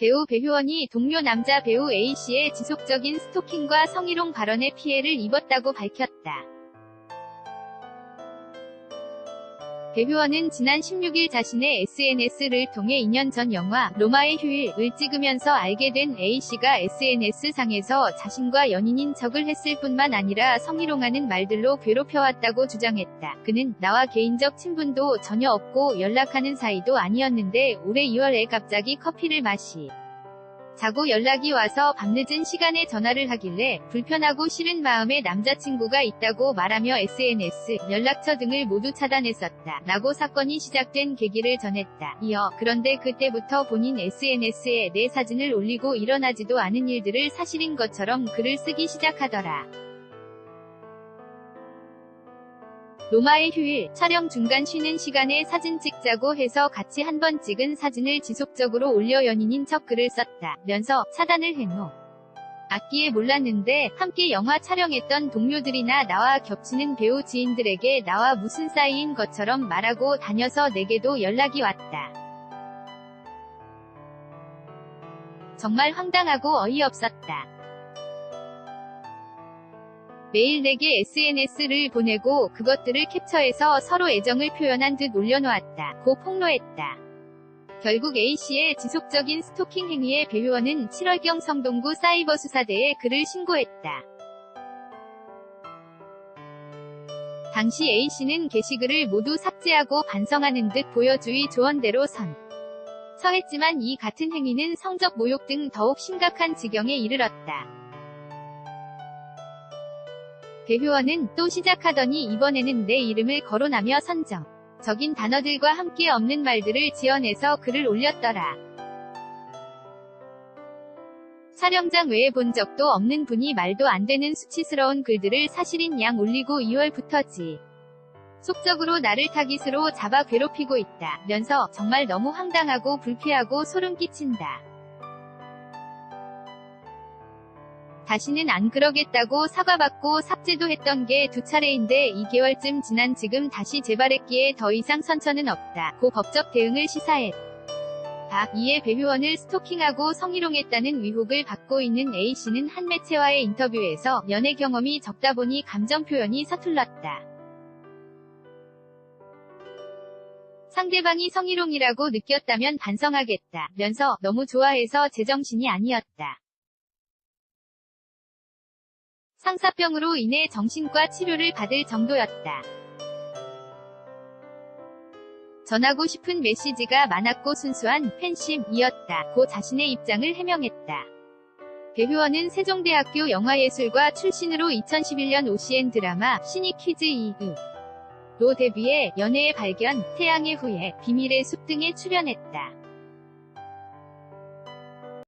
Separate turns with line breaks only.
배우 배효원이 동료 남자 배우 A씨의 지속적인 스토킹과 성희롱 발언에 피해를 입었다고 밝혔다. 배효원은 지난 16일 자신의 SNS를 통해 2년 전 영화 로마의 휴일을 찍으면서 알게 된 A씨가 SNS상에서 자신과 연인인 척을 했을 뿐만 아니라 성희롱하는 말들로 괴롭혀왔다고 주장했다. 그는 나와 개인적 친분도 전혀 없고 연락하는 사이도 아니었는데 올해 2월에 갑자기 커피를 자고 연락이 와서 밤늦은 시간에 전화를 하길래 불편하고 싫은 마음에 남자친구가 있다고 말하며 SNS, 연락처 등을 모두 차단했었다. 라고 사건이 시작된 계기를 전했다. 이어 그런데 그때부터 본인 SNS에 내 사진을 올리고 일어나지도 않은 일들을 사실인 것처럼 글을 쓰기 시작하더라. 로마의 휴일, 촬영 중간 쉬는 시간에 사진 찍자고 해서 같이 한번 찍은 사진을 지속적으로 올려 연인인 척 글을 썼다. 면서 차단을 해놓았기에 몰랐는데 함께 영화 촬영했던 동료들이나 나와 겹치는 배우 지인들에게 나와 무슨 사이인 것처럼 말하고 다녀서 내게도 연락이 왔다. 정말 황당하고 어이없었다. 매일 내게 SNS를 보내고 그것들을 캡처해서 서로 애정을 표현한 듯 올려놓았다. 고 폭로했다. 결국 A씨의 지속적인 스토킹 행위에 배효원은 7월경 성동구 사이버수사대에 글을 신고했다. 당시 A씨는 게시글을 모두 삭제하고 반성하는 듯 보여 주의 조언대로 서했지만 이 같은 행위는 성적 모욕 등 더욱 심각한 지경에 이르렀다. 배효원은 또 시작하더니 이번에는 내 이름을 거론하며 선정적인 단어들과 함께 없는 말들을 지어내서 글을 올렸더라. 촬영장 외에 본 적도 없는 분이 말도 안 되는 수치스러운 글들을 사실인 양 올리고 2월부터 지속적으로 나를 타깃으로 잡아 괴롭히고 있다. 면서 정말 너무 황당하고 불쾌하고 소름 끼친다. 다시는 안 그러겠다고 사과받고 삭제도 했던 게 2차례인데 2개월쯤 지난 지금 다시 재발했기에 더 이상 선처는 없다. 고 법적 대응을 시사했다. 이에 배효원을 스토킹하고 성희롱했다는 위혹을 받고 있는 A씨는 한 매체와의 인터뷰에서 연애 경험이 적다 보니 감정 표현이 서툴렀다. 상대방이 성희롱이라고 느꼈다면 반성하겠다. 면서 너무 좋아해서 제정신이 아니었다. 상사병으로 인해 정신과 치료를 받을 정도였다. 전하고 싶은 메시지가 많았고 순수한 팬심이었다. 고 자신의 입장을 해명했다. 배효원은 세종대학교 영화예술과 출신으로 2011년 OCN 드라마 신이 퀴즈 2로 데뷔해 연애의 발견, 태양의 후예, 비밀의 숲 등에 출연했다.